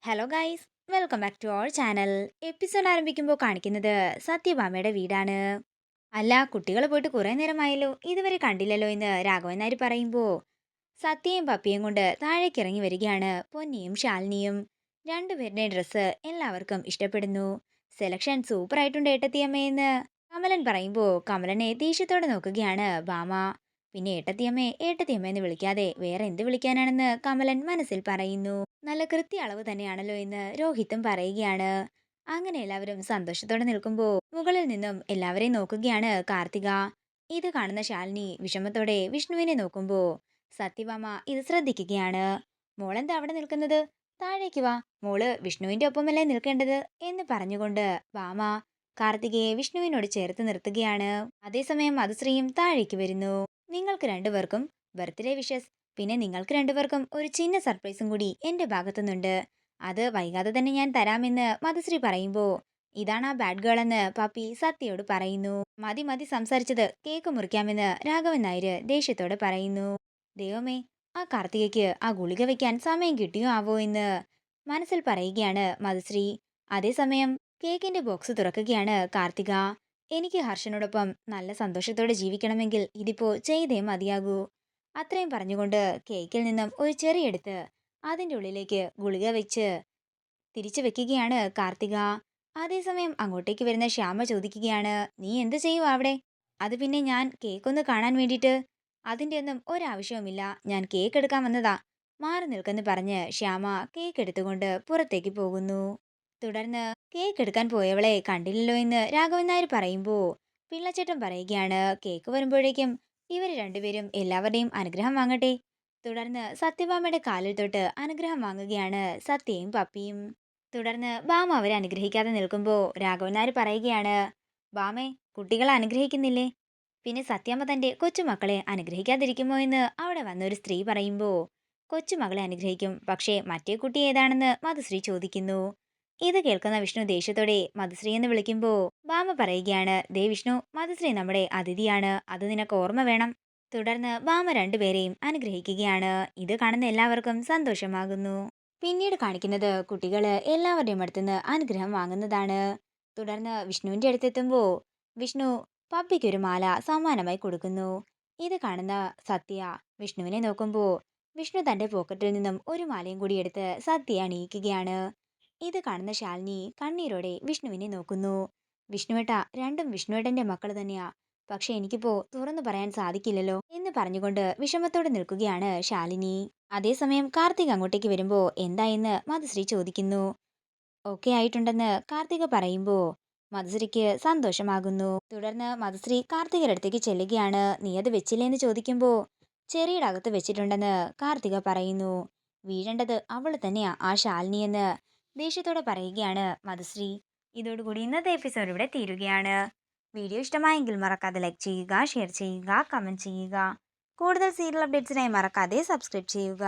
Hello guys, welcome back to our channel. Episode ആരംഭിക്കുമ്പോൾ കാണിക്കുന്നത് സത്യഭാമയുടെ വീടാണ്. അല്ല, കുട്ടികൾ പോയിട്ട് കുറേ നേരമായല്ലോ, ഇതുവരെ കണ്ടില്ലല്ലോ എന്ന് രാഘവൻ നായർ പറയുമ്പോൾ സത്യയും പപ്പിയും കൊണ്ട് താഴേക്ക് ഇറങ്ങി വരികയാണ് പൊന്നിയും ശാലിനിയും. രണ്ടുപേരുടെ ഡ്രസ്സ് എല്ലാവർക്കും ഇഷ്ടപ്പെടുന്നു. സെലക്ഷൻ സൂപ്പർ ആയിട്ടുണ്ട് ഏട്ടത്തിയമ്മയെന്ന് കമലൻ പറയുമ്പോൾ കമലനെ ദേഷ്യത്തോടെ നോക്കുകയാണ് ഭാമ. പിന്നെ ഏട്ടത്തിയമ്മയെ ഏട്ടത്തിയമ്മ എന്ന് വിളിക്കാതെ വേറെ എന്ത് വിളിക്കാനാണെന്ന് കമലൻ മനസ്സിൽ പറയുന്നു. നല്ല കൃത്യ അളവ് തന്നെയാണല്ലോ എന്ന് രോഹിത്തും പറയുകയാണ്. അങ്ങനെ എല്ലാവരും സന്തോഷത്തോടെ നിൽക്കുമ്പോൾ മുകളിൽ നിന്നും എല്ലാവരെയും നോക്കുകയാണ് കാർത്തിക. ഇത് കാണുന്ന ശാലിനി വിഷമത്തോടെ വിഷ്ണുവിനെ നോക്കുമ്പോ സത്യഭാമ ഇത് ശ്രദ്ധിക്കുകയാണ്. മോളെന്താ അവിടെ നിൽക്കുന്നത്? താഴേക്ക് വാ, മോള് വിഷ്ണുവിന്റെ ഒപ്പമല്ലേ നിൽക്കേണ്ടത് എന്ന് പറഞ്ഞുകൊണ്ട് ഭാമ കാർത്തികയെ വിഷ്ണുവിനോട് ചേർത്ത് നിർത്തുകയാണ്. അതേസമയം മധുശ്രീയും താഴേക്ക് വരുന്നു. നിങ്ങൾക്ക് രണ്ടുപേർക്കും ബർത്ത്ഡേ വിഷസ്. പിന്നെ നിങ്ങൾക്ക് രണ്ടുപേർക്കും ഒരു ചിന്ന സർപ്രൈസും കൂടി എന്റെ ഭാഗത്തുനിന്നുണ്ട്. അത് വൈകാതെ തന്നെ ഞാൻ തരാമെന്ന് മധുശ്രീ പറയുമ്പോ ഇതാണ് ആ ബാഡ് ഗേൾ എന്ന് പപ്പി സത്യയോട് പറയുന്നു. മതി മതി സംസാരിച്ചത്, കേക്ക് മുറിക്കാമെന്ന് രാഘവൻ നായർ ദേഷ്യത്തോടെ പറയുന്നു. ദൈവമേ, ആ കാർത്തികയ്ക്ക് ആ ഗുളിക വെക്കാൻ സമയം കിട്ടിയോ ആവോ എന്ന് മനസ്സിൽ പറയുകയാണ് മധുശ്രീ. അതേസമയം കേക്കിന്റെ ബോക്സ് തുറക്കുകയാണ് കാർത്തിക. എനിക്ക് ഹർഷനോടൊപ്പം നല്ല സന്തോഷത്തോടെ ജീവിക്കണമെങ്കിൽ ഇതിപ്പോ ചെയ്തേ മതിയാകൂ. അത്രയും പറഞ്ഞുകൊണ്ട് കേക്കിൽ നിന്നും ഒരു ചെറിയെടുത്ത് അതിൻ്റെ ഉള്ളിലേക്ക് ഗുളിക വെച്ച് തിരിച്ചു വെക്കുകയാണ് കാർത്തിക. അതേസമയം അങ്ങോട്ടേക്ക് വരുന്ന ശ്യാമ ചോദിക്കുകയാണ്, നീ എന്ത് ചെയ്യുക അവിടെ? അത് പിന്നെ ഞാൻ കേക്കൊന്ന് കാണാൻ വേണ്ടിയിട്ട്. അതിൻ്റെ ഒന്നും ഒരാവശ്യവുമില്ല, ഞാൻ കേക്ക് എടുക്കാൻ വന്നതാ. മാറി നിൽക്കെന്ന് പറഞ്ഞ് ശ്യാമ കേക്ക് എടുത്തുകൊണ്ട് പുറത്തേക്ക് പോകുന്നു. തുടർന്ന് കേക്ക് എടുക്കാൻ പോയവളെ കണ്ടില്ലല്ലോ എന്ന് രാഘവൻ നായർ പറയുമ്പോൾ പിള്ളച്ചേട്ടൻ പറയുകയാണ്, കേക്ക് വരുമ്പോഴേക്കും ഇവർ രണ്ടുപേരും എല്ലാവരുടെയും അനുഗ്രഹം വാങ്ങട്ടെ. തുടർന്ന് സത്യഭാമയുടെ കാലിൽ തൊട്ട് അനുഗ്രഹം വാങ്ങുകയാണ് സത്യയും പപ്പിയും. തുടർന്ന് ഭാമ അവരെ അനുഗ്രഹിക്കാതെ നിൽക്കുമ്പോൾ രാഘവൻ നായർ പറയുകയാണ്, ഭാമേ, കുട്ടികളെ അനുഗ്രഹിക്കുന്നില്ലേ? പിന്നെ സത്യമ്മ തന്റെ കൊച്ചുമക്കളെ അനുഗ്രഹിക്കാതിരിക്കുമോ എന്ന് അവിടെ വന്നൊരു സ്ത്രീ പറയുമ്പോൾ കൊച്ചുമകളെ അനുഗ്രഹിക്കും, പക്ഷേ മറ്റേ കുട്ടി ഏതാണെന്ന് മധുശ്രീ ചോദിക്കുന്നു. ഇത് കേൾക്കുന്ന വിഷ്ണു ദേഷ്യത്തോടെ മധുശ്രീ എന്ന് വിളിക്കുമ്പോൾ ഭാമ പറയുകയാണ്, ദേ വിഷ്ണു, മധുശ്രീ നമ്മുടെ അതിഥിയാണ്, അത് നിനക്ക് ഓർമ്മ വേണം. തുടർന്ന് ഭാമ രണ്ടുപേരെയും അനുഗ്രഹിക്കുകയാണ്. ഇത് കാണുന്ന എല്ലാവർക്കും സന്തോഷമാകുന്നു. പിന്നീട് കാണിക്കുന്നത് കുട്ടികള് എല്ലാവരുടെയും അടുത്തുനിന്ന് അനുഗ്രഹം വാങ്ങുന്നതാണ്. തുടർന്ന് വിഷ്ണുവിന്റെ അടുത്തെത്തുമ്പോൾ വിഷ്ണു പപ്പിക്ക് ഒരു മാല സമ്മാനമായി കൊടുക്കുന്നു. ഇത് കാണുന്ന സത്യ വിഷ്ണുവിനെ നോക്കുമ്പോൾ വിഷ്ണു തന്റെ പോക്കറ്റിൽ നിന്നും ഒരു മാലയും കൂടി എടുത്ത് സത്യയെ അണിയിക്കുകയാണ്. ഇത് കാണുന്ന ശാലിനി കണ്ണീരോടെ വിഷ്ണുവിനെ നോക്കുന്നു. വിഷ്ണുവേട്ട, രണ്ടും വിഷ്ണുവേട്ടന്റെ മക്കൾ തന്നെയാ, പക്ഷെ എനിക്കിപ്പോ തുറന്നു പറയാൻ സാധിക്കില്ലല്ലോ എന്ന് പറഞ്ഞുകൊണ്ട് വിഷമത്തോടെ നിൽക്കുകയാണ് ശാലിനി. അതേസമയം കാർത്തിക് അങ്ങോട്ടേക്ക് വരുമ്പോ എന്തായെന്ന് മധുശ്രീ ചോദിക്കുന്നു. ഒക്കെ ആയിട്ടുണ്ടെന്ന് കാർത്തിക പറയുമ്പോ മധുശ്രീക്ക് സന്തോഷമാകുന്നു. തുടർന്ന് മധുശ്രീ കാർത്തികയുടെ അടുത്തേക്ക് ചെല്ലുകയാണ്. നീ അത് വെച്ചില്ലേന്ന് ചോദിക്കുമ്പോ ചെറിയുടെ അകത്ത് വെച്ചിട്ടുണ്ടെന്ന് കാർത്തിക പറയുന്നു. വീഴേണ്ടത് അവൾ തന്നെയാ, ആ ശാലിനി എന്ന് ദേഷ്യത്തോടെ പറയുകയാണ് മധുശ്രീ. ഇതോടുകൂടി ഇന്നത്തെ എപ്പിസോഡ് ഇവിടെ തീരുകയാണ്. വീഡിയോ ഇഷ്ടമായെങ്കിൽ മറക്കാതെ ലൈക്ക് ചെയ്യുക, ഷെയർ ചെയ്യുക, കമന്റ് ചെയ്യുക. കൂടുതൽ സീരിയൽ അപ്ഡേറ്റ്സിനായി മറക്കാതെ സബ്സ്ക്രൈബ് ചെയ്യുക.